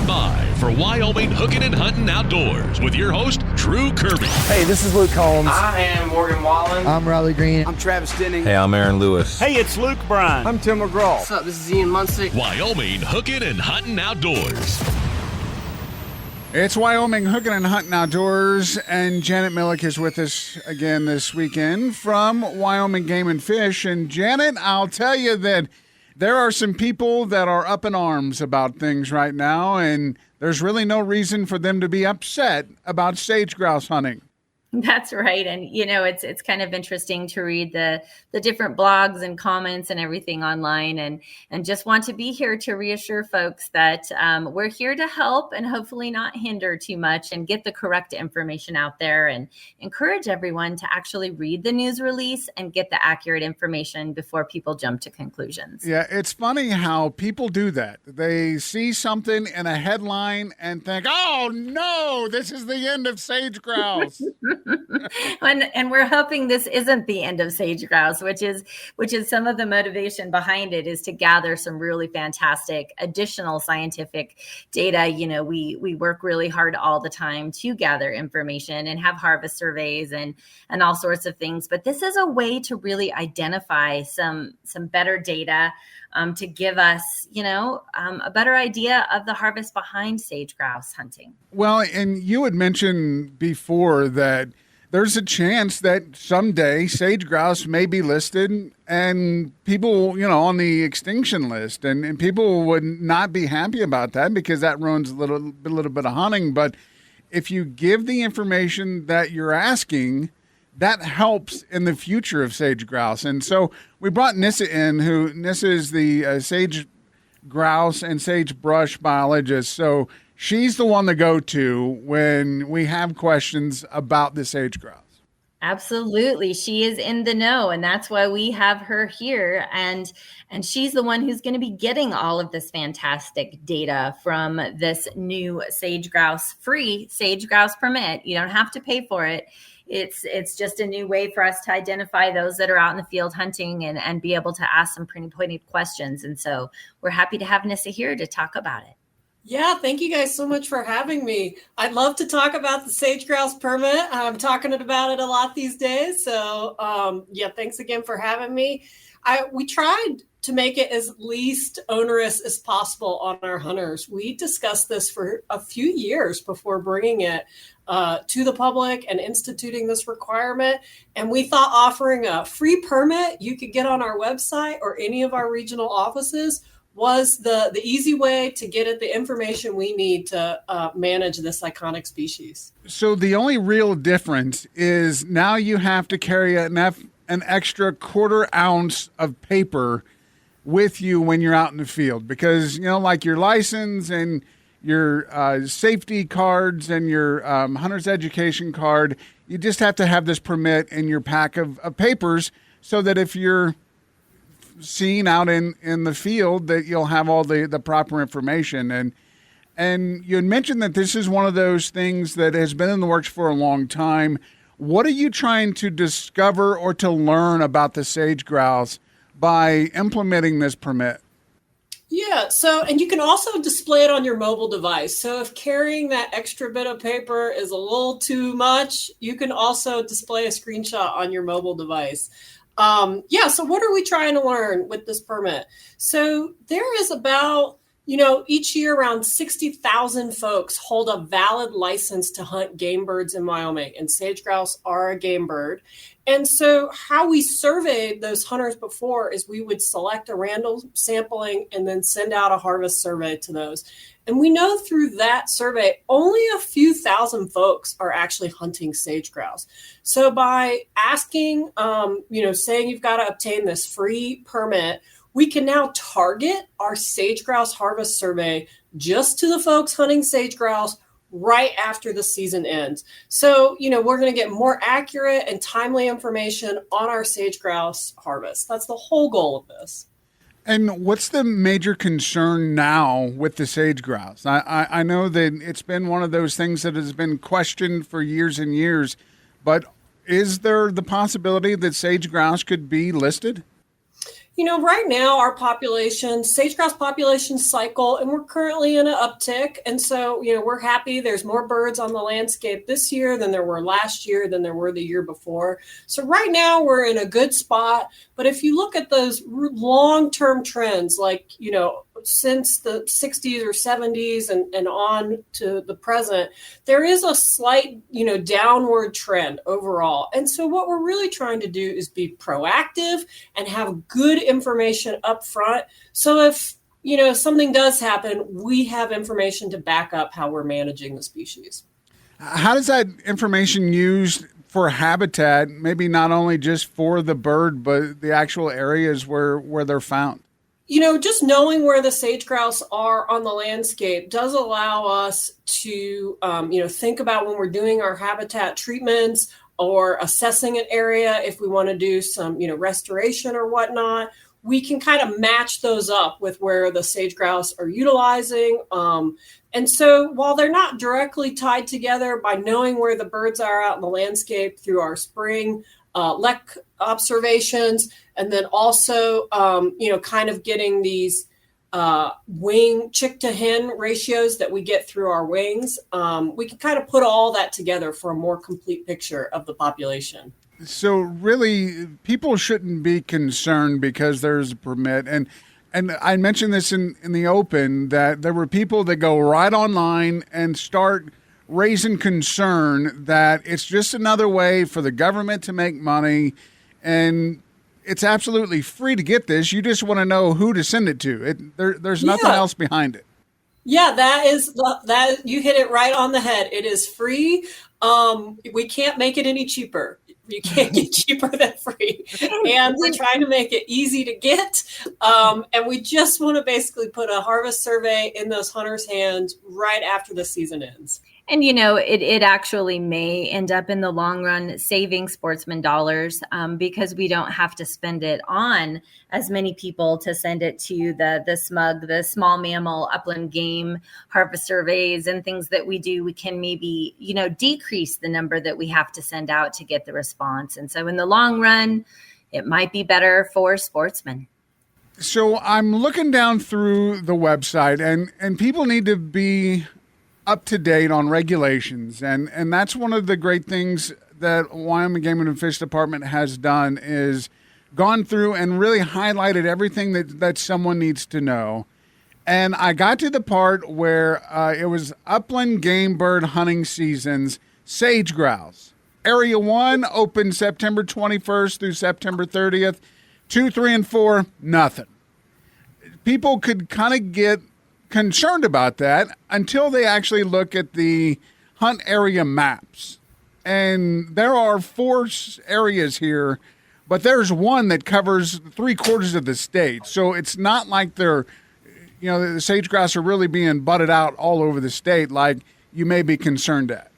by for Wyoming Hookin Huntin Outdoors with your host, Drew Kirby. Hey, this is Luke Combs. I am Morgan Wallen. I'm Riley Green. I'm Travis Denning. Hey, I'm Aaron Lewis. Hey, it's Luke Bryan. I'm Tim McGraw. What's up? This is Ian Munsick. Wyoming Hookin Huntin Outdoors. It's Wyoming Hookin Huntin Outdoors, and Janet Millick is with us again this weekend from Wyoming Game and Fish. And Janet, I'll tell you that there are some people that are up in arms about things right now, and there's really no reason for them to be upset about sage grouse hunting. That's right. And, you know, it's kind of interesting to read the different blogs and comments and everything online, and just want to be here to reassure folks that we're here to help and hopefully not hinder too much and get the correct information out there, and encourage everyone to actually read the news release and get the accurate information before people jump to conclusions. Yeah, it's funny how people do that. They see something in a headline and think, oh, no, this is the end of sage grouse. And we're hoping this isn't the end of sage grouse, which is some of the motivation behind it, is to gather some really fantastic additional scientific data. You know, we work really hard all the time to gather information and have harvest surveys and all sorts of things. But this is a way to really identify some better data to give us, a better idea of the harvest behind sage grouse hunting. Well, and you had mentioned before that there's a chance that someday sage grouse may be listed and people, on the extinction list, and people would not be happy about that because that ruins a little bit of hunting. But if you give the information that you're asking, that helps in the future of sage grouse. And so we brought Nissa in, Nissa is the sage grouse and sagebrush biologist. So she's the one to go to when we have questions about the sage grouse. Absolutely. She is in the know, and that's why we have her here. And she's the one who's going to be getting all of this fantastic data from this new free sage grouse permit. You don't have to pay for it. It's just a new way for us to identify those that are out in the field hunting and be able to ask some pretty pointed questions. And so we're happy to have Nissa here to talk about it. Yeah, thank you guys so much for having me. I'd love to talk about the sage grouse permit. I'm talking about it a lot these days. So thanks again for having me. We tried to make it as least onerous as possible on our hunters. We discussed this for a few years before bringing it to the public and instituting this requirement. And we thought offering a free permit you could get on our website or any of our regional offices was the easy way to get at the information we need to manage this iconic species. So the only real difference is now you have to carry an extra quarter ounce of paper with you when you're out in the field, because, like your license and your safety cards and your hunter's education card, you just have to have this permit in your pack of papers so that if you're seen out in the field, that you'll have all the proper information. And you had mentioned that this is one of those things that has been in the works for a long time. What are you trying to discover or to learn about the sage grouse by implementing this permit? Yeah, and you can also display it on your mobile device. So if carrying that extra bit of paper is a little too much, you can also display a screenshot on your mobile device. So what are we trying to learn with this permit? So there is about, each year around 60,000 folks hold a valid license to hunt game birds in Wyoming, and sage grouse are a game bird. And so how we surveyed those hunters before is we would select a random sampling and then send out a harvest survey to those. And we know through that survey, only a few thousand folks are actually hunting sage grouse. So by asking, saying you've got to obtain this free permit, we can now target our sage grouse harvest survey just to the folks hunting sage grouse right after the season ends. So, we're going to get more accurate and timely information on our sage grouse harvest. That's the whole goal of this. And what's the major concern now with the sage grouse? I know that it's been one of those things that has been questioned for years and years, but is there the possibility that sage grouse could be listed? Right now our population, sage-grouse population cycle, and we're currently in an uptick. And so, we're happy. There's more birds on the landscape this year than there were last year, than there were the year before. So right now we're in a good spot. But if you look at those long-term trends, like, since the 60s or 70s and on to the present, there is a slight, downward trend overall. And so what we're really trying to do is be proactive and have good information up front. So if, something does happen, we have information to back up how we're managing the species. How does that information used for habitat, maybe not only just for the bird, but the actual areas where they're found? Just knowing where the sage grouse are on the landscape does allow us to, think about when we're doing our habitat treatments or assessing an area, if we want to do some, restoration or whatnot, we can kind of match those up with where the sage grouse are utilizing. And so while they're not directly tied together, by knowing where the birds are out in the landscape through our spring lek observations, and then also, kind of getting these wing chick to hen ratios that we get through our wings, we can kind of put all that together for a more complete picture of the population. So really, people shouldn't be concerned because there's a permit. And I mentioned this in the open, that there were people that go right online and start raising concern that it's just another way for the government to make money, and it's absolutely free to get this. You just want to know who to send it to. There's nothing else behind it. Yeah, that you hit it right on the head. It is free. We can't make it any cheaper. You can't get cheaper than free. And we're trying to make it easy to get. And we just want to basically put a harvest survey in those hunters' hands right after the season ends. And, it actually may end up in the long run saving sportsman dollars because we don't have to spend it on as many people to send it to the small mammal, upland game harvest surveys and things that we do. We can maybe, decrease the number that we have to send out to get the response. And so in the long run, it might be better for sportsmen. So I'm looking down through the website, and people need to be up to date on regulations, and that's one of the great things that Wyoming Game and Fish Department has done, is gone through and really highlighted everything that someone needs to know. And I got to the part where it was upland game bird hunting seasons, sage grouse. Area 1 open September 21st through September 30th. 2, 3, and 4, nothing. People could kind of get concerned about that until they actually look at the hunt area maps. And there are 4 areas here, but there's one that covers 3/4 of the state. So it's not like the sage grouse are really being butted out all over the state like you may be concerned at.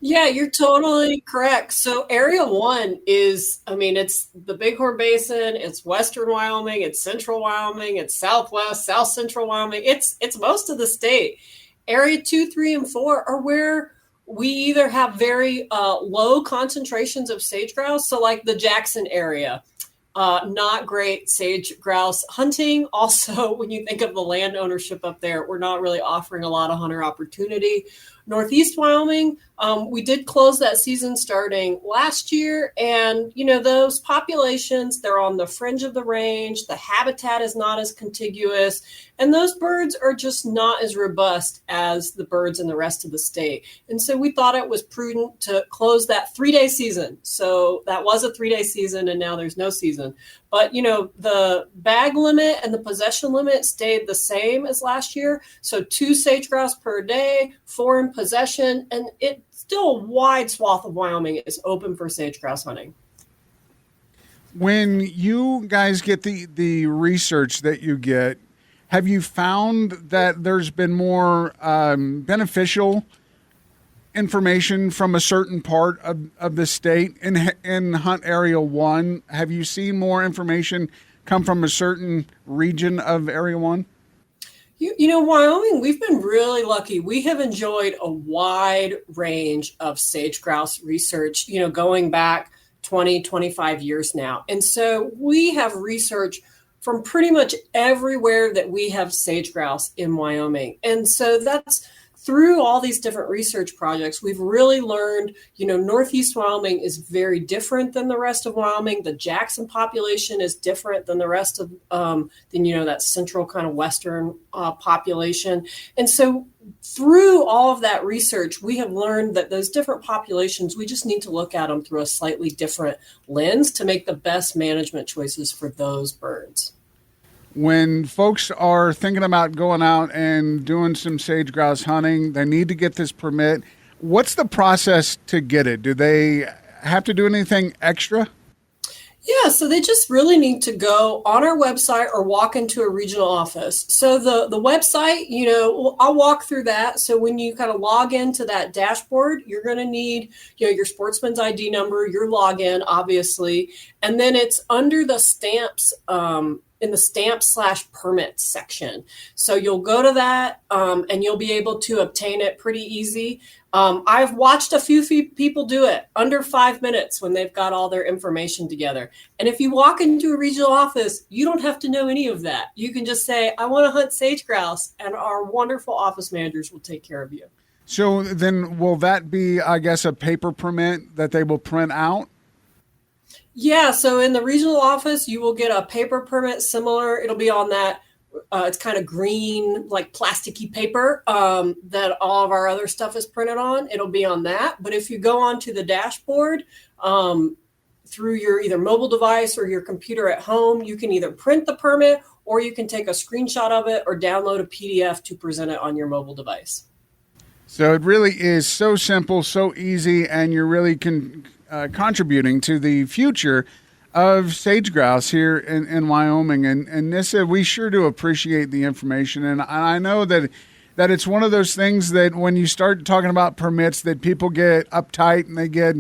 Yeah, you're totally correct. So Area 1 is, it's the Bighorn Basin, it's Western Wyoming, it's Central Wyoming, it's Southwest, South Central Wyoming. It's most of the state. Area 2, 3, and 4 are where we either have very low concentrations of sage grouse, so like the Jackson area, not great sage grouse hunting. Also, when you think of the land ownership up there, we're not really offering a lot of hunter opportunity. Northeast Wyoming, we did close that season starting last year. And, those populations, they're on the fringe of the range. The habitat is not as contiguous. And those birds are just not as robust as the birds in the rest of the state. And so we thought it was prudent to close that 3-day season. So that was a 3-day season, and now there's no season. But, the bag limit and the possession limit stayed the same as last year. So 2 sage grouse per day, 4 in possession, and it's still a wide swath of Wyoming is open for sage grouse hunting. When you guys get the research that you get, have you found that there's been more beneficial information from a certain part of the state in Hunt Area 1? Have you seen more information come from a certain region of Area 1? Wyoming, we've been really lucky. We have enjoyed a wide range of sage grouse research, going back 20, 25 years now. And so we have research from pretty much everywhere that we have sage grouse in Wyoming. And so that's through all these different research projects, we've really learned, Northeast Wyoming is very different than the rest of Wyoming. The Jackson population is different than the rest of, that central kind of Western population. And so through all of that research, we have learned that those different populations, we just need to look at them through a slightly different lens to make the best management choices for those birds. When folks are thinking about going out and doing some sage grouse hunting, they need to get this permit. What's the process to get it? Do they have to do anything extra? Yeah, so they just really need to go on our website or walk into a regional office. So the website, I'll walk through that. So when you kind of log into that dashboard, you're going to need, your sportsman's ID number, your login, obviously, and then it's under the stamps, in the stamp/permit section. So you'll go to that and you'll be able to obtain it pretty easy. I've watched a few people do it under 5 minutes when they've got all their information together. And if you walk into a regional office, you don't have to know any of that. You can just say, I want to hunt sage grouse, and our wonderful office managers will take care of you. So then will that be, I guess, a paper permit that they will print out? Yeah, so in the regional office, you will get a paper permit similar. It'll be on that. It's kind of green, like plasticky paper that all of our other stuff is printed on. It'll be on that. But if you go onto the dashboard through your either mobile device or your computer at home, you can either print the permit or you can take a screenshot of it or download a PDF to present it on your mobile device. So it really is so simple, so easy, and you're really contributing to the future of sage grouse here in Wyoming. And Nissa, we sure do appreciate the information. And I know that it's one of those things that when you start talking about permits that people get uptight and they get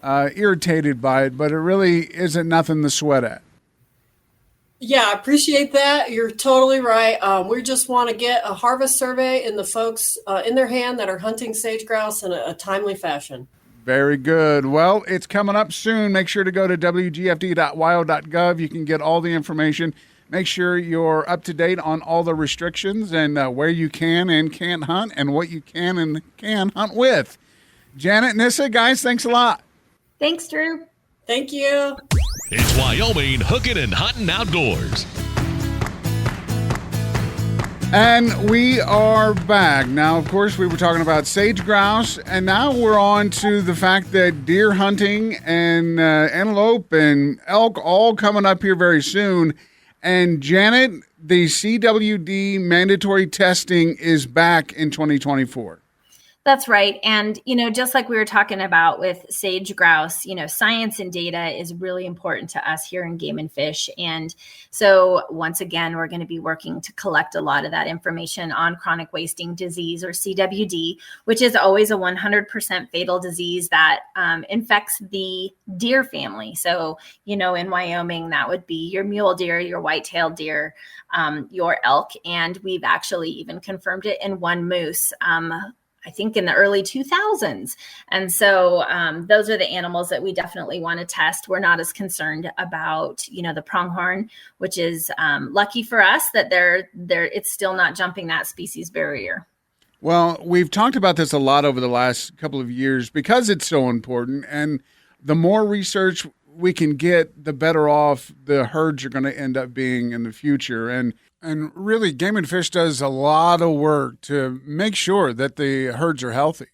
irritated by it, but it really isn't nothing to sweat at. Yeah, I appreciate that. You're totally right. We just want to get a harvest survey in the folks in their hand that are hunting sage grouse in a timely fashion. Very good. Well, it's coming up soon. Make sure to go to wgfd.wyo.gov. You can get all the information. Make sure you're up to date on all the restrictions and where you can and can't hunt and what you can and can hunt with. Janet, Nissa, guys, thanks a lot. Thanks, Drew. Thank you. It's Wyoming Hookin and Huntin Outdoors. And we are back. Now, of course, we were talking about sage grouse, and now we're on to the fact that deer hunting and antelope and elk all coming up here very soon. And Janet, the CWD mandatory testing is back in 2024. That's right. And, just like we were talking about with sage grouse, science and data is really important to us here in Game and Fish. And so once again, we're going to be working to collect a lot of that information on chronic wasting disease, or CWD, which is always a 100% fatal disease that infects the deer family. So, in Wyoming, that would be your mule deer, your white-tailed deer, your elk. And we've actually even confirmed it in one moose, I think in the early 2000s. And so those are the animals that we definitely want to test. We're not as concerned about, the pronghorn, which is lucky for us that it's still not jumping that species barrier. Well, we've talked about this a lot over the last couple of years because it's so important. And the more research we can get, the better off the herds are going to end up being in the future. And really, Game and Fish does a lot of work to make sure that the herds are healthy.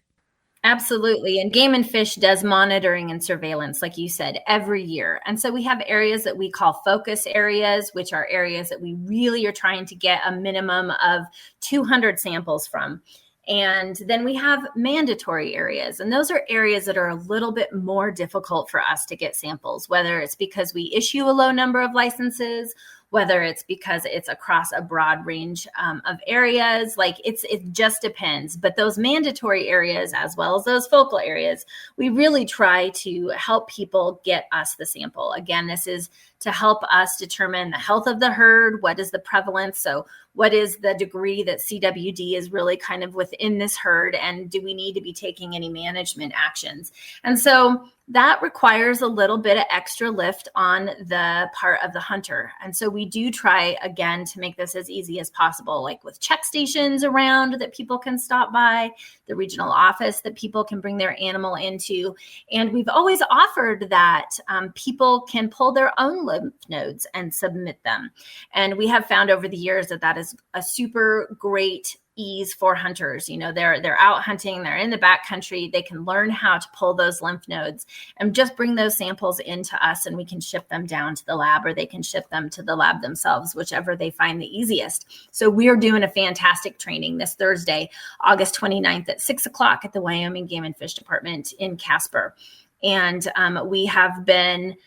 Absolutely. And Game and Fish does monitoring and surveillance, like you said, every year. And so we have areas that we call focus areas, which are areas that we really are trying to get a minimum of 200 samples from. And then we have mandatory areas, and those are areas that are a little bit more difficult for us to get samples, whether it's because we issue a low number of licenses, whether it's because it's across a broad range of areas. Like it just depends. But those mandatory areas, as well as those focal areas, we really try to help people get us the sample. Again, this is to help us determine the health of the herd. What is the prevalence? So what is the degree that CWD is really kind of within this herd? And do we need to be taking any management actions? And so that requires a little bit of extra lift on the part of the hunter. And so we do try, again, to make this as easy as possible, like with check stations around that people can stop by, the regional office that people can bring their animal into. And we've always offered that people can pull their own lymph nodes and submit them. And we have found over the years that that is a super great ease for hunters. They're out hunting, they're in the backcountry, they can learn how to pull those lymph nodes and just bring those samples into us, and we can ship them down to the lab, or they can ship them to the lab themselves, whichever they find the easiest. So we're doing a fantastic training this Thursday, August 29th at 6:00 at the Wyoming Game and Fish Department in Casper. And we have been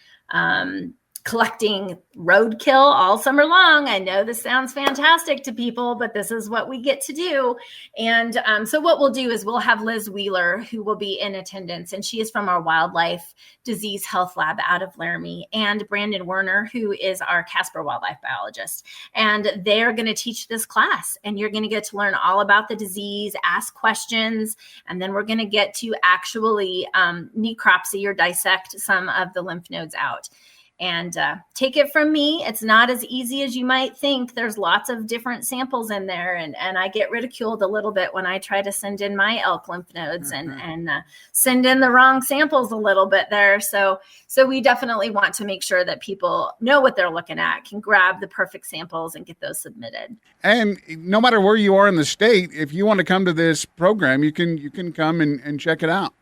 collecting roadkill all summer long. I know this sounds fantastic to people, but this is what we get to do. And so what we'll do is we'll have Liz Wheeler, who will be in attendance, and she is from our Wildlife Disease Health Lab out of Laramie, and Brandon Werner, who is our Casper wildlife biologist. And they're going to teach this class, and you're going to get to learn all about the disease, ask questions, and then we're going to get to actually necropsy or dissect some of the lymph nodes out. And take it from me, it's not as easy as you might think. There's lots of different samples in there. And I get ridiculed a little bit when I try to send in my elk lymph nodes and send in the wrong samples a little bit there. So we definitely want to make sure that people know what they're looking at, can grab the perfect samples and get those submitted. And no matter where you are in the state, if you want to come to this program, you can come and check it out.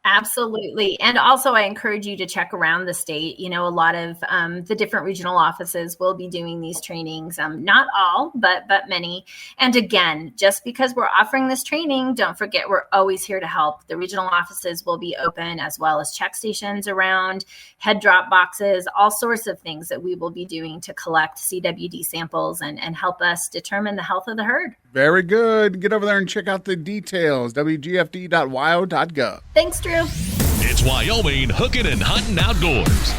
Absolutely. And also I encourage you to check around the state. A lot of the different regional offices will be doing these trainings. Not all, but many. And again, just because we're offering this training, don't forget we're always here to help. The regional offices will be open, as well as check stations around, head drop boxes, all sorts of things that we will be doing to collect CWD samples and help us determine the health of the herd. Very good. Get over there and check out the details, wgfd.wyo.gov. Thanks, Drew. It's Wyoming Hookin and Huntin Outdoors.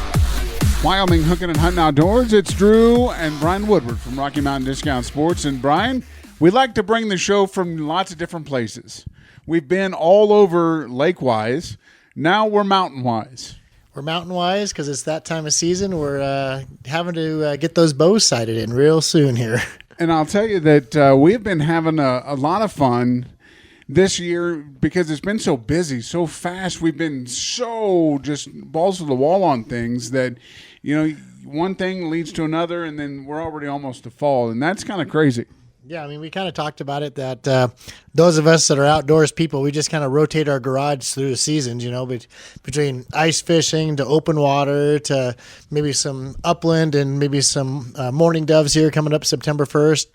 Wyoming Hookin and Huntin Outdoors. It's Drew and Brian Woodward from Rocky Mountain Discount Sports. And Brian, we like to bring the show from lots of different places. We've been all over lake-wise. Now we're mountain-wise. We're mountain-wise because it's that time of season. We're having to get those bows sighted in real soon here. And I'll tell you that we've been having a lot of fun this year because it's been so busy, so fast. We've been so just balls to the wall on things that, one thing leads to another, and then we're already almost to fall, and that's kind of crazy. Yeah, we kind of talked about it that those of us that are outdoors people, we just kind of rotate our garage through the seasons, between ice fishing to open water to maybe some upland and maybe some mourning doves here coming up September 1st.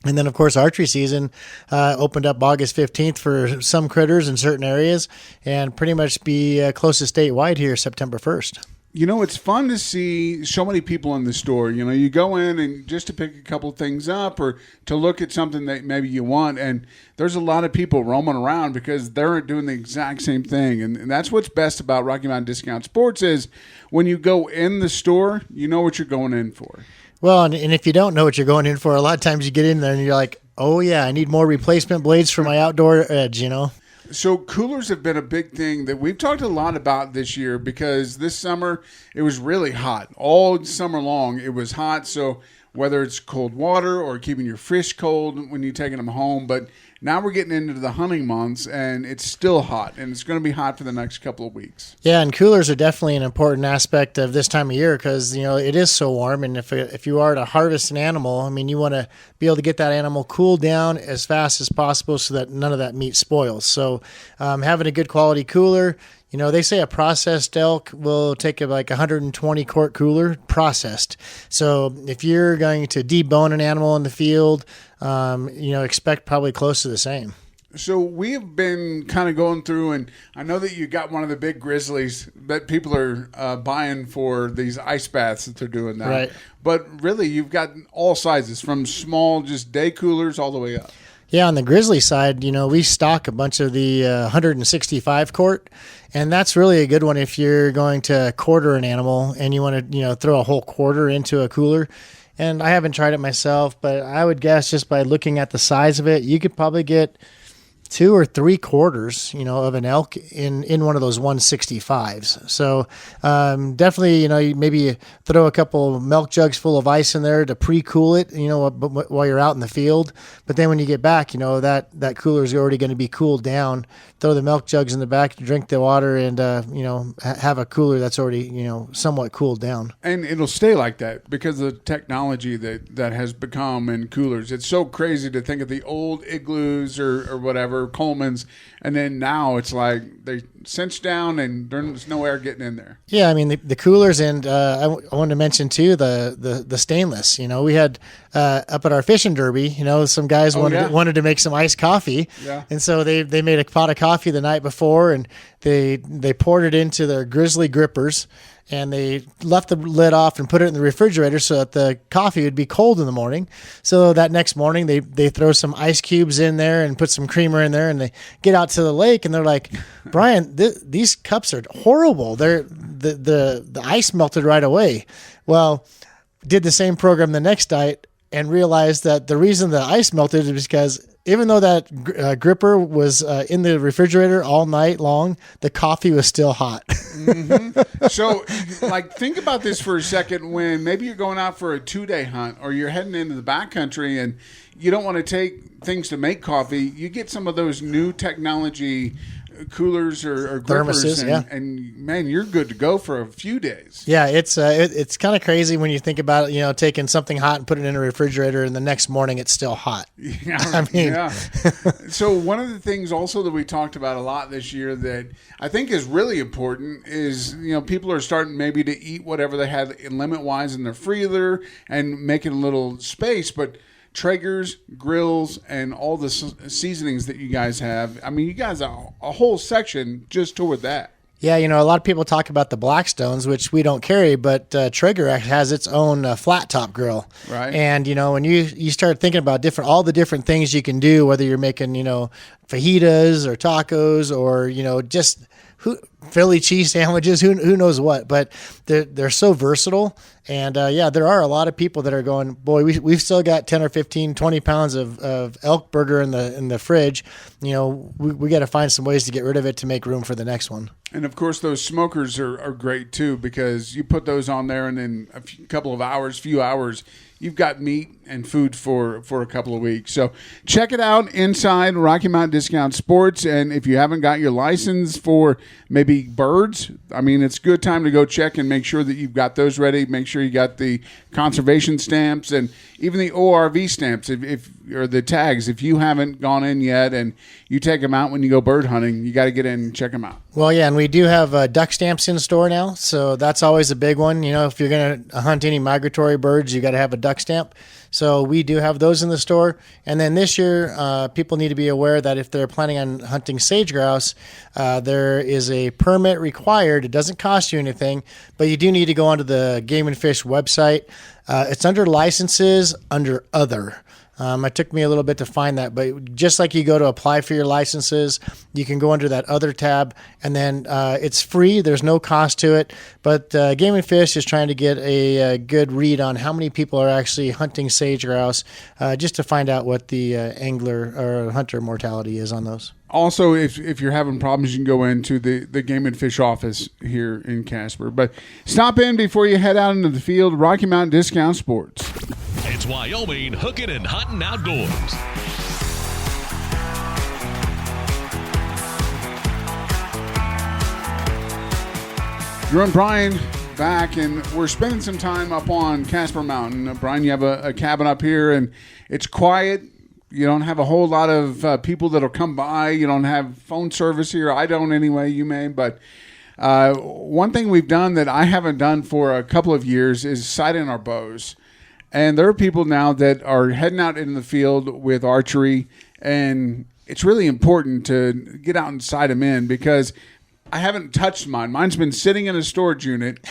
And then, of course, archery season opened up August 15th for some critters in certain areas and pretty much be close to statewide here September 1st. It's fun to see so many people in the store. You go in and just to pick a couple things up or to look at something that maybe you want. And there's a lot of people roaming around because they're doing the exact same thing. And that's what's best about Rocky Mountain Discount Sports is when you go in the store, you know what you're going in for. Well, and if you don't know what you're going in for, a lot of times you get in there and you're like, oh, yeah, I need more replacement blades for my outdoor edge, So coolers have been a big thing that we've talked a lot about this year because this summer it was really hot. All summer long it was hot. So whether it's cold water or keeping your fish cold when you're taking them home. But now we're getting into the hunting months, and it's still hot, and it's going to be hot for the next couple of weeks. Yeah, and coolers are definitely an important aspect of this time of year because, it is so warm. And if you are to harvest an animal, you want to be able to get that animal cooled down as fast as possible so that none of that meat spoils. So having a good quality cooler, they say a processed elk will take like 120 quart cooler processed. So if you're going to debone an animal in the field, expect probably close to the same. So we've been kind of going through, and I know that you got one of the big grizzlies that people are buying for these ice baths that they're doing now. Right. But really, you've got all sizes from small, just day coolers all the way up. Yeah, on the grizzly side, we stock a bunch of the 165 quart, and that's really a good one if you're going to quarter an animal and you want to, throw a whole quarter into a cooler. And I haven't tried it myself, but I would guess just by looking at the size of it, you could probably get 2 or 3 quarters, of an elk in one of those 165s. So definitely, you maybe throw a couple milk jugs full of ice in there to pre-cool it, while you're out in the field. But then when you get back, that cooler is already going to be cooled down. Throw the milk jugs in the back, drink the water, and have a cooler that's already somewhat cooled down. And it'll stay like that because of the technology that has become in coolers. It's so crazy to think of the old igloos or whatever, Coleman's, and then now it's like they cinch down and there's no air getting in there. Yeah, I mean the coolers, and I wanted to mention too the stainless. We had up at our fishing derby, some guys wanted to make some iced coffee, and so they made a pot of coffee the night before, and they poured it into their grizzly grippers. And they left the lid off and put it in the refrigerator so that the coffee would be cold in the morning. So that next morning, they throw some ice cubes in there and put some creamer in there, and they get out to the lake and they're like, Brian, these cups are horrible. The ice melted right away. Well, did the same program the next night and realized that the reason the ice melted is because even though that gripper was in the refrigerator all night long, the coffee was still hot. Mm-hmm. So, think about this for a second. When maybe you're going out for a 2-day hunt, or you're heading into the backcountry, and you don't want to take things to make coffee, you get some of those new technology coolers or grippers, thermoses, and man, you're good to go for a few days. Yeah, it's kind of crazy when you think about it. Taking something hot and putting it in a refrigerator, and the next morning it's still hot. Yeah, So one of the things also that we talked about a lot this year that I think is really important is people are starting maybe to eat whatever they had limit wise in their freezer and making a little space, but Traegers, grills, and all the seasonings that you guys have. I mean, you guys have a whole section just toward that. Yeah, a lot of people talk about the Blackstones, which we don't carry, but Traeger has its own flat top grill. Right. And, when you start thinking about all the different things you can do, whether you're making, fajitas or tacos or, just Philly cheese sandwiches, who knows what, but they're so versatile. And there are a lot of people that are going, boy, we've still got 10 or 15, 20 pounds of elk burger in the fridge. We got to find some ways to get rid of it to make room for the next one. And of course, those smokers are great too, because you put those on there, and in a few hours, you've got meat and food for a couple of weeks. So check it out inside Rocky Mountain Discount Sports. And if you haven't got your license for maybe birds, I mean, it's a good time to go check and make sure that you've got those ready. Make sure you got the conservation stamps and even the ORV stamps or the tags. If you haven't gone in yet and you take them out when you go bird hunting, you got to get in and check them out. Well, yeah, and we do have duck stamps in store now, so that's always a big one. If you're going to hunt any migratory birds, you got to have a duck stamp. So we do have those in the store. And then this year, people need to be aware that if they're planning on hunting sage grouse, there is a permit required. It doesn't cost you anything, but you do need to go onto the Game and Fish website. It's under licenses, under other. It took me a little bit to find that, but just like you go to apply for your licenses, you can go under that other tab, and then it's free. There's no cost to it, but Game and Fish is trying to get a good read on how many people are actually hunting sage grouse, just to find out what the angler or hunter mortality is on those. Also, if you're having problems, you can go into the Game and Fish office here in Casper. But stop in before you head out into the field. Rocky Mountain Discount Sports. It's Wyoming Hookin and Huntin Outdoors. Drew and Brian back, and we're spending some time up on Casper Mountain. Brian, you have a cabin up here, and it's quiet. You don't have a whole lot of people that'll come by. You don't have phone service here. I don't anyway. You may, but one thing we've done that I haven't done for a couple of years is sight in our bows. And there are people now that are heading out in the field with archery, and it's really important to get out and sight them in, because I haven't touched mine. Mine's been sitting in a storage unit,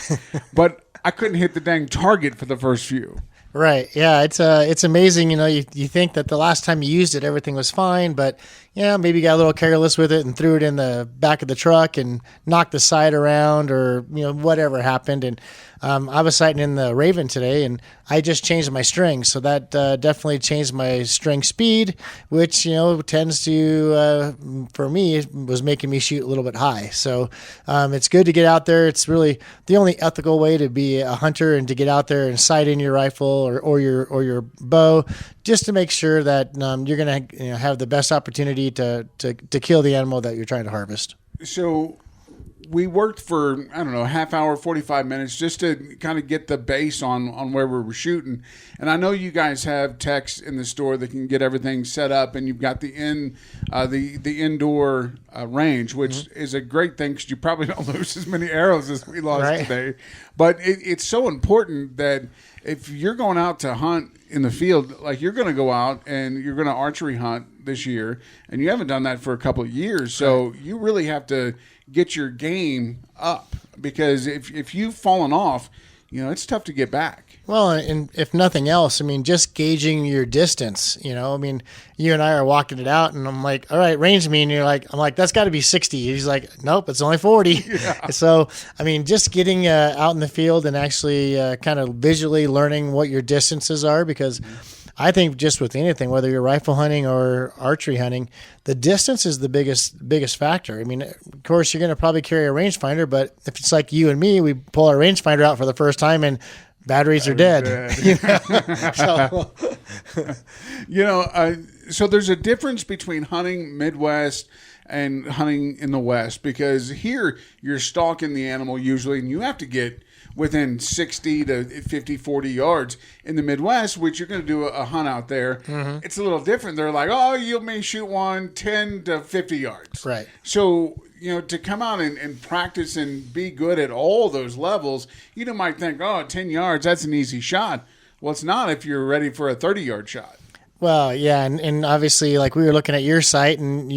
but I couldn't hit the dang target for the first few. Right. Yeah. It's amazing. You think that the last time you used it, everything was fine, but maybe you got a little careless with it and threw it in the back of the truck and knocked the side around, or, whatever happened. And I was sighting in the Raven today, and I just changed my string. So that definitely changed my string speed, which, tends to, for me, was making me shoot a little bit high. So it's good to get out there. It's really the only ethical way to be a hunter, and to get out there and sight in your rifle or your bow, just to make sure that you're going to have the best opportunity to kill the animal that you're trying to harvest. So we worked for, I don't know, half hour, 45 minutes, just to kind of get the base on where we were shooting. And I know you guys have techs in the store that can get everything set up, and you've got the indoor range, which is a great thing, because you probably don't lose as many arrows as we lost today. But it's so important that if you're going out to hunt in the field, like you're going to go out and you're going to archery hunt this year, and you haven't done that for a couple of years. So you really have to get your game up, because if you've fallen off, it's tough to get back. Well, and if nothing else, just gauging your distance, you and I are walking it out, and I'm like, all right, range me. And I'm like, that's got to be 60. He's like, nope, it's only 40. Yeah. So, just getting out in the field and actually kind of visually learning what your distances are, because I think just with anything, whether you're rifle hunting or archery hunting, the distance is the biggest factor. Of course, you're going to probably carry a rangefinder, but if it's like you and me, we pull our rangefinder out for the first time and batteries are dead. So there's a difference between hunting Midwest and hunting in the West, because here you're stalking the animal usually, and you have to get within 60 to 50, 40 yards. In the Midwest, which you're going to do a hunt out there, it's a little different. They're like, oh, you may shoot one 10 to 50 yards. Right. So, to come out and practice and be good at all those levels, you might think, 10 yards, that's an easy shot. Well, it's not if you're ready for a 30-yard shot. Well, yeah, and obviously, like we were looking at your sight, and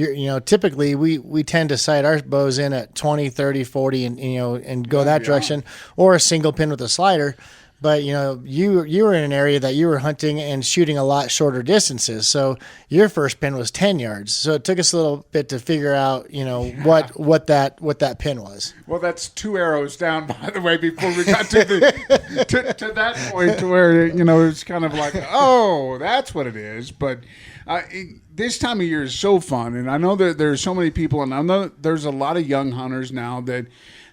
typically we tend to sight our bows in at 20, 30, 40, and go that direction, or a single pin with a slider. But you were in an area that you were hunting and shooting a lot shorter distances. So your first pin was 10 yards. So it took us a little bit to figure out, what that pin was. Well, that's 2 arrows down, by the way, before we got to to that point, to where it's kind of like, oh, that's what it is. But this time of year is so fun, and I know that there's so many people, and I know there's a lot of young hunters now that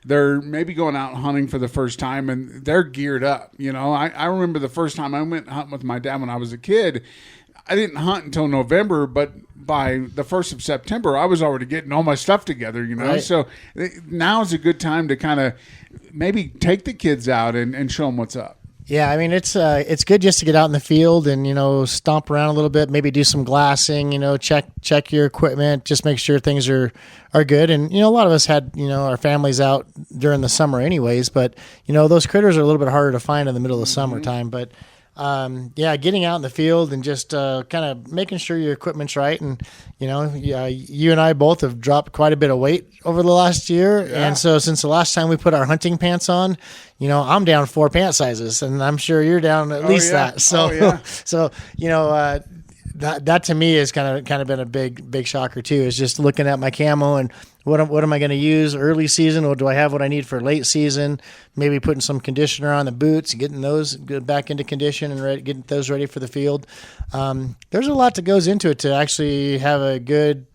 they're maybe going out hunting for the first time, and they're geared up. I remember the first time I went hunting with my dad when I was a kid. I didn't hunt until November, but by the 1st of September, I was already getting all my stuff together, Right. So now is a good time to kind of maybe take the kids out and show them what's up. Yeah, it's good just to get out in the field and stomp around a little bit, maybe do some glassing, check your equipment, just make sure things are good. And a lot of us had our families out during the summer anyways, but those critters are a little bit harder to find in the middle of the summertime. But getting out in the field and just kind of making sure your equipment's right. And you and I both have dropped quite a bit of weight over the last year, and so since the last time we put our hunting pants on, I'm down 4 pant sizes, and I'm sure you're down at least that. So, that to me has kind of been a big shocker too. Is just looking at my camo and what am I going to use early season, or do I have what I need for late season? Maybe putting some conditioner on the boots, getting those back into condition and getting those ready for the field. There's a lot that goes into it to actually have a good,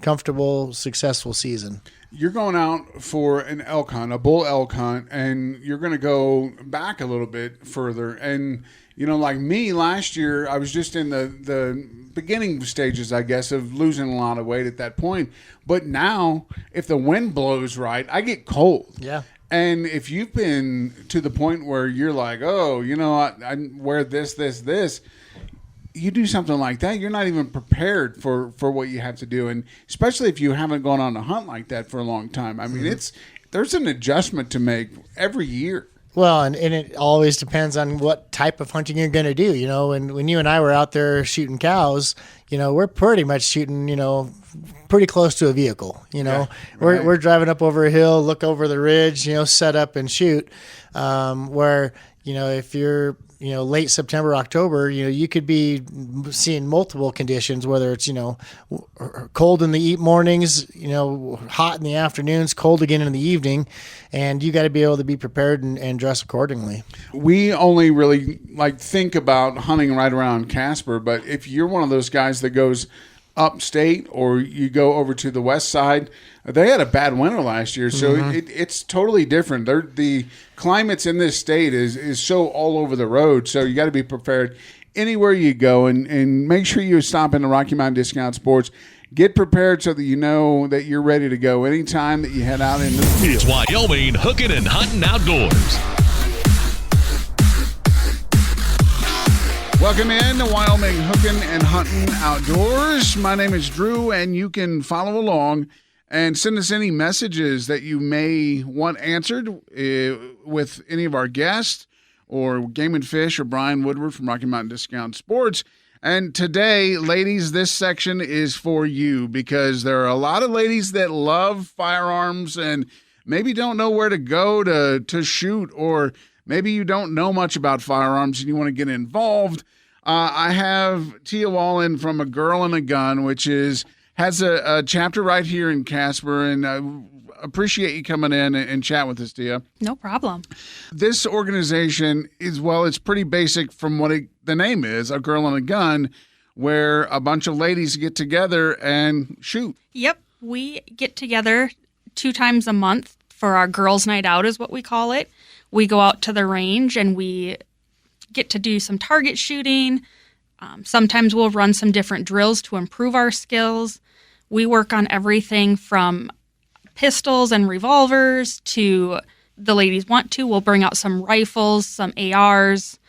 comfortable, successful season. You're going out for an elk hunt, a bull elk hunt, and you're going to go back a little bit further. And, like me last year, I was just in the beginning stages, I guess, of losing a lot of weight at that point. But now, if the wind blows right, I get cold. Yeah. And if you've been to the point where you're like, I wear this, you do something like that, you're not even prepared for what you have to do. And especially if you haven't gone on a hunt like that for a long time. There's an adjustment to make every year. Well, and it always depends on what type of hunting you're going to do. You know, when you and I were out there shooting cows, you know, we're pretty much shooting, you know, pretty close to a vehicle. You know, we're driving up over a hill, look over the ridge, you know, set up and shoot. Where, you know, if you're, you know, late September, October, you know, you could be seeing multiple conditions, whether it's, you know, cold in the mornings, you know, hot in the afternoons, cold again in the evening, and you got to be able to be prepared and dress accordingly. We only really think about hunting right around Casper, but if you're one of those guys that goes upstate or you go over to the west side, they had a bad winter last year, so it's totally different. The climates in this state is so all over the road, so you got to be prepared anywhere you go, and make sure you stop in the Rocky Mountain Discount Sports. Get prepared so that you know that you're ready to go anytime that you head out into the field. It's Wyoming Hookin and Huntin Outdoors. Welcome in to Wyoming Hookin and Huntin Outdoors. My name is Drew, and you can follow along and send us any messages that you may want answered with any of our guests or Game and Fish or Brian Woodward from Rocky Mountain Discount Sports. And today, ladies, this section is for you because there are a lot of ladies that love firearms and maybe don't know where to go to shoot, or maybe you don't know much about firearms and you want to get involved. I have Tia Wallen from A Girl and a Gun, which has a chapter right here in Casper, and I appreciate you coming in and chat with us, Tia. No problem. This organization it's pretty basic from what the name is, A Girl and a Gun, where a bunch of ladies get together and shoot. Yep. We get together 2 times a month for our girls' night out is what we call it. We go out to the range and we get to do some target shooting. Sometimes we'll run some different drills to improve our skills. We work on everything from pistols and revolvers to the ladies want to. We'll bring out some rifles, some ARs,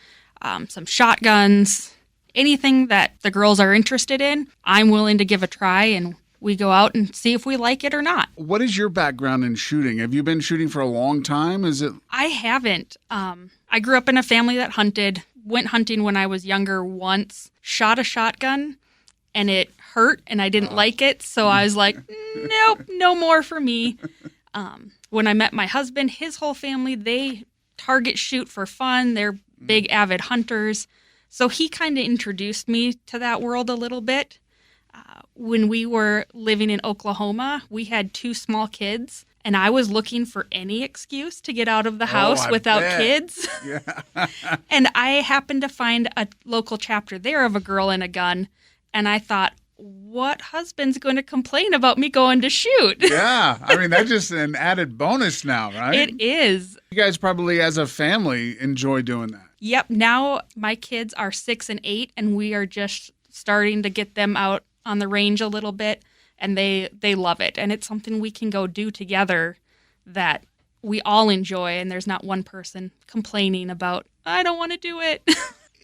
some shotguns, anything that the girls are interested in. I'm willing to give a try, and we go out and see if we like it or not. What is your background in shooting? Have you been shooting for a long time? I haven't. I grew up in a family that hunted, went hunting when I was younger once, shot a shotgun, and it hurt, and I didn't like it, so I was like, nope, no more for me. When I met my husband, his whole family, they target shoot for fun. They're big avid hunters. So he kind of introduced me to that world a little bit. When we were living in Oklahoma, we had 2 small kids, and I was looking for any excuse to get out of the house without kids. Yeah. And I happened to find a local chapter there of A Girl and a Gun, and I thought, what husband's going to complain about me going to shoot? Yeah. I mean, that's just an added bonus now, right? It is. You guys probably, as a family, enjoy doing that. Yep. Now my kids are 6 and 8, and we are just starting to get them out on the range a little bit, and they love it. And it's something we can go do together that we all enjoy, and there's not one person complaining about, I don't want to do it.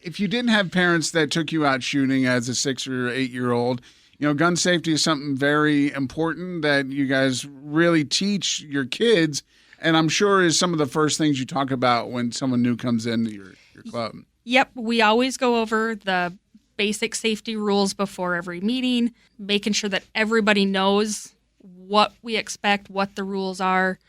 If you didn't have parents that took you out shooting as a 6 or 8 year old, you know, gun safety is something very important that you guys really teach your kids, and I'm sure is some of the first things you talk about when someone new comes into your club. Yep, we always go over the basic safety rules before every meeting, making sure that everybody knows what we expect, what the rules are,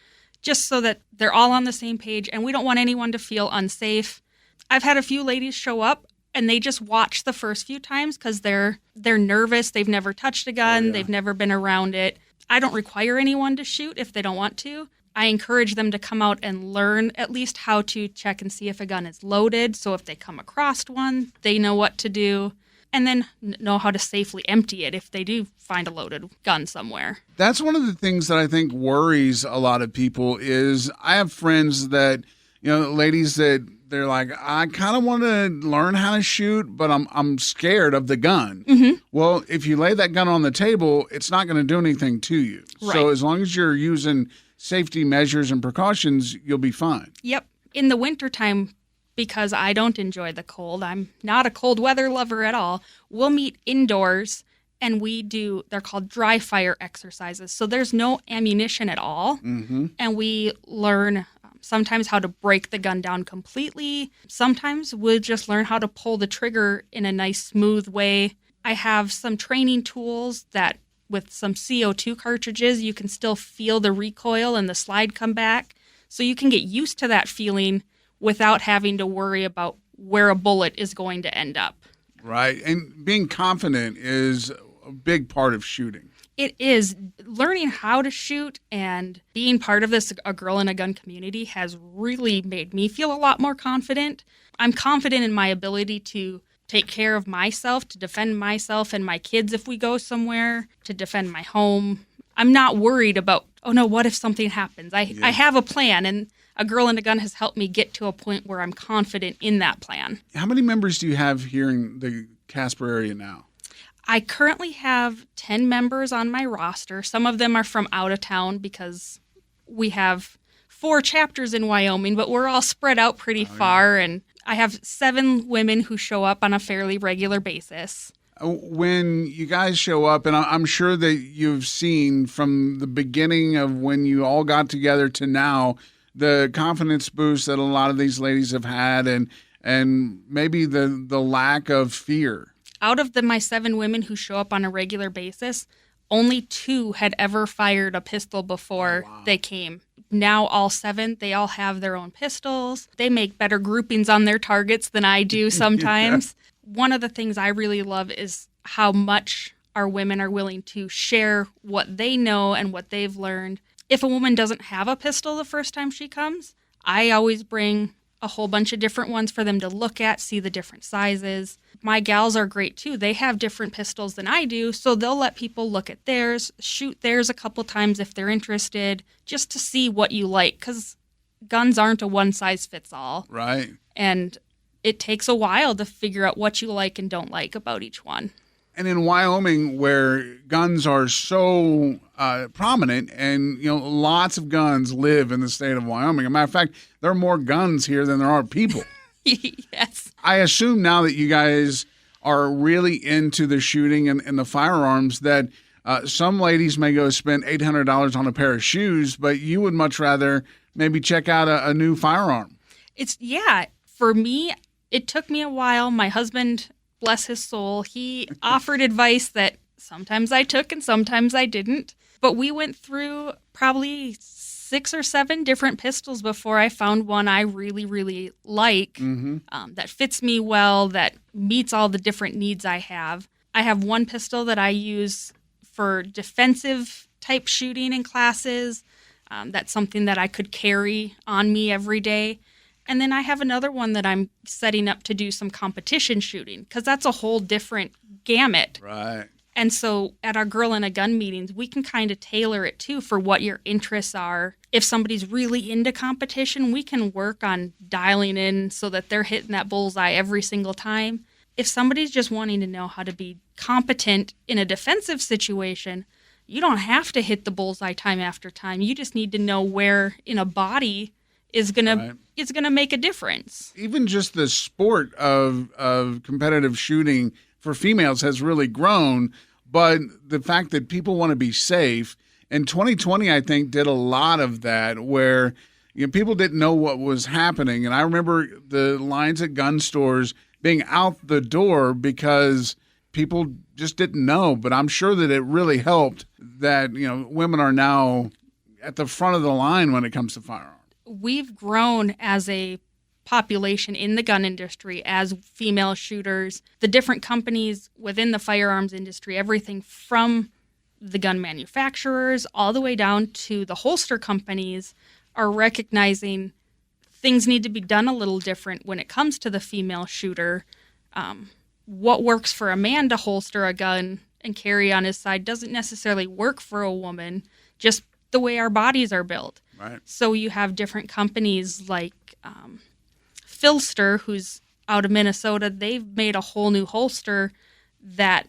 just so that they're all on the same page, and we don't want anyone to feel unsafe. I've had a few ladies show up and they just watch the first few times because they're nervous. They've never touched a gun. Oh, yeah. They've never been around it. I don't require anyone to shoot if they don't want to. I encourage them to come out and learn at least how to check and see if a gun is loaded. So if they come across one, they know what to do, and then know how to safely empty it if they do find a loaded gun somewhere. That's one of the things that I think worries a lot of people is I have friends that, you know, ladies that they're like, I kind of want to learn how to shoot, but I'm scared of the gun. Mm-hmm. Well, if you lay that gun on the table, it's not going to do anything to you. Right. So as long as you're using safety measures and precautions, you'll be fine. Yep. In the wintertime, because I don't enjoy the cold, I'm not a cold weather lover at all, we'll meet indoors and they're called dry fire exercises. So there's no ammunition at all. Mm-hmm. And we learn sometimes how to break the gun down completely. Sometimes we'll just learn how to pull the trigger in a nice, smooth way. I have some training tools that with some CO2 cartridges, you can still feel the recoil and the slide come back. So you can get used to that feeling without having to worry about where a bullet is going to end up. Right. And being confident is a big part of shooting. It is. Learning how to shoot and being part of this A Girl in a Gun community has really made me feel a lot more confident. I'm confident in my ability to take care of myself, to defend myself and my kids if we go somewhere, to defend my home. I'm not worried about, oh no, what if something happens? I have a plan, and A Girl in a Gun has helped me get to a point where I'm confident in that plan. How many members do you have here in the Casper area now? I currently have 10 members on my roster. Some of them are from out of town because we have 4 chapters in Wyoming, but we're all spread out pretty far. And I have 7 women who show up on a fairly regular basis. When you guys show up, and I'm sure that you've seen from the beginning of when you all got together to now, the confidence boost that a lot of these ladies have had and maybe the lack of fear. Out of my 7 women who show up on a regular basis, only 2 had ever fired a pistol before they came. Now all 7, they all have their own pistols. They make better groupings on their targets than I do sometimes. One of the things I really love is how much our women are willing to share what they know and what they've learned. If a woman doesn't have a pistol the first time she comes, I always bring a whole bunch of different ones for them to look at, see the different sizes. My gals are great too. They have different pistols than I do, so they'll let people look at theirs, shoot theirs a couple times if they're interested, just to see what you like, because guns aren't a one-size-fits-all. Right. And it takes a while to figure out what you like and don't like about each one. And in Wyoming, where guns are so prominent, and lots of guns live in the state of Wyoming. As a matter of fact, there are more guns here than there are people. Yes. I assume now that you guys are really into the shooting and the firearms that some ladies may go spend $800 on a pair of shoes, but you would much rather maybe check out a new firearm. For me, it took me a while. My husband, bless his soul, he offered advice that sometimes I took and sometimes I didn't. But we went through probably 6 or 7 different pistols before I found one I really, really like, that fits me well, that meets all the different needs I have. I have one pistol that I use for defensive type shooting in classes. That's something that I could carry on me every day. And then I have another one that I'm setting up to do some competition shooting, because that's a whole different gamut. Right. And so at our Girl in a Gun meetings, we can kind of tailor it too for what your interests are. If somebody's really into competition, we can work on dialing in so that they're hitting that bullseye every single time. If somebody's just wanting to know how to be competent in a defensive situation, you don't have to hit the bullseye time after time. You just need to know where in a body is gonna make a difference. Even just the sport of competitive shooting for females has really grown, but the fact that people want to be safe, and 2020 I think did a lot of that, where people didn't know what was happening. And I remember the lines at gun stores being out the door because people just didn't know. But I'm sure that it really helped that women are now at the front of the line when it comes to firearms. We've grown as a population in the gun industry as female shooters. The different companies within the firearms industry, everything from the gun manufacturers all the way down to the holster companies, are recognizing things need to be done a little different when it comes to the female shooter. What works for a man to holster a gun and carry on his side doesn't necessarily work for a woman, just the way our bodies are built. Right. So you have different companies like Filster, who's out of Minnesota. They've made a whole new holster that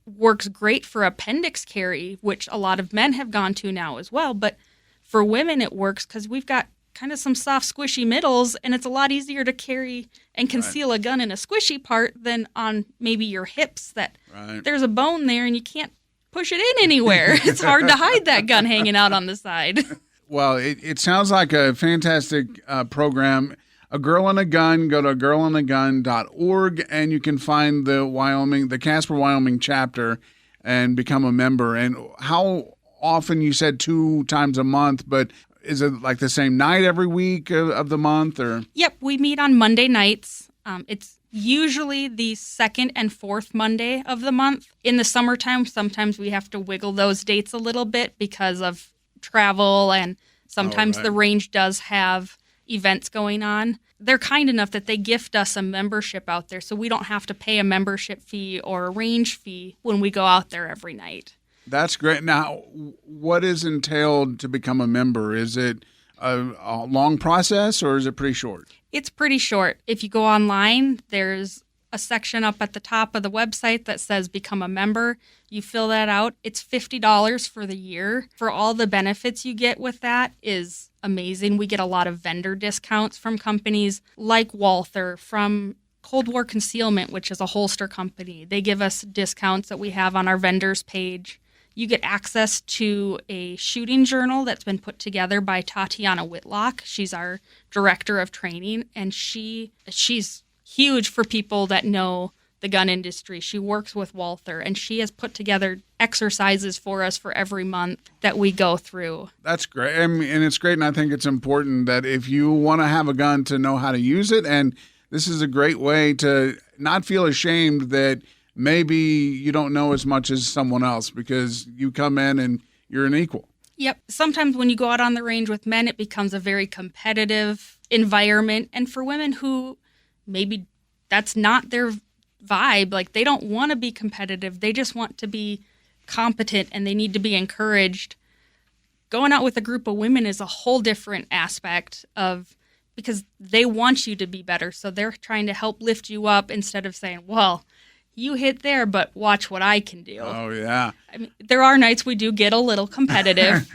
works great for appendix carry, which a lot of men have gone to now as well. But for women, it works because we've got kind of some soft, squishy middles, and it's a lot easier to carry and conceal a gun in a squishy part than on maybe your hips that there's a bone there and you can't push it in anywhere. It's hard to hide that gun hanging out on the side. Well, it sounds like a fantastic program. A Girl and a Gun, go to girlandagun.org, and you can find the Casper, Wyoming chapter and become a member. And how often? You said 2 times a month, but is it like the same night every week of the month? Or Yep, we meet on Monday nights. It's usually the second and fourth Monday of the month. In the summertime, sometimes we have to wiggle those dates a little bit because of travel, and sometimes the range does have events going on. They're kind enough that they gift us a membership out there, so we don't have to pay a membership fee or a range fee when we go out there every night. That's great. Now, what is entailed to become a member? Is it a long process, or is it pretty short? It's pretty short. If you go online, there's a section up at the top of the website that says become a member. You fill that out. It's $50 for the year. For all the benefits you get with that is amazing. We get a lot of vendor discounts from companies like Walther, from Cold War Concealment, which is a holster company. They give us discounts that we have on our vendors page. You get access to a shooting journal that's been put together by Tatiana Whitlock. She's our director of training, and she's huge for people that know the gun industry. She works with Walther, and she has put together exercises for us for every month that we go through. That's great. And it's great, and I think it's important that if you want to have a gun, to know how to use it. And this is a great way to not feel ashamed that maybe you don't know as much as someone else, because you come in and you're an equal. Yep. Sometimes when you go out on the range with men, it becomes a very competitive environment. And for women who maybe that's not their vibe, like they don't want to be competitive, they just want to be competent, and they need to be encouraged. Going out with a group of women is a whole different aspect of, because they want you to be better. So they're trying to help lift you up instead of saying, well, you hit there, but watch what I can do. Oh, yeah. I mean, there are nights we do get a little competitive.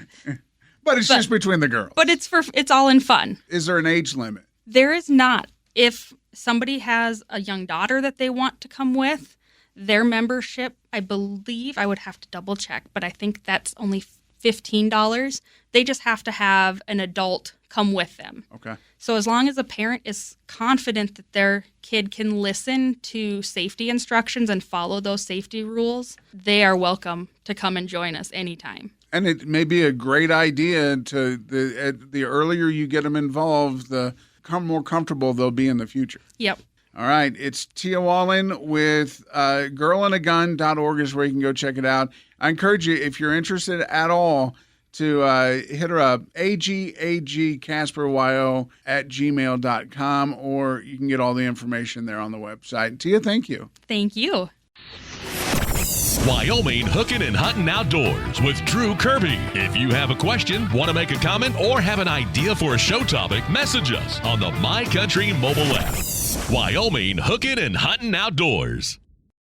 But it's just between the girls. But it's all in fun. Is there an age limit? There is not. If somebody has a young daughter that they want to come with, their membership, I believe, I would have to double check, but I think that's only $15. They just have to have an adult come with them. Okay. So as long as a parent is confident that their kid can listen to safety instructions and follow those safety rules, they are welcome to come and join us anytime. And it may be a great idea the earlier you get them involved, the more comfortable they'll be in the future. Yep. All right. It's Tia Wallen with girlandagun.org is where you can go check it out. I encourage you, if you're interested at all, to hit her up, agcasperyo@gmail.com, or you can get all the information there on the website. Tia, thank you. Thank you. Wyoming Hookin and Huntin Outdoors with Drew Kirby. If you have a question, want to make a comment, or have an idea for a show topic, message us on the My Country mobile app. Wyoming Hookin and Huntin Outdoors.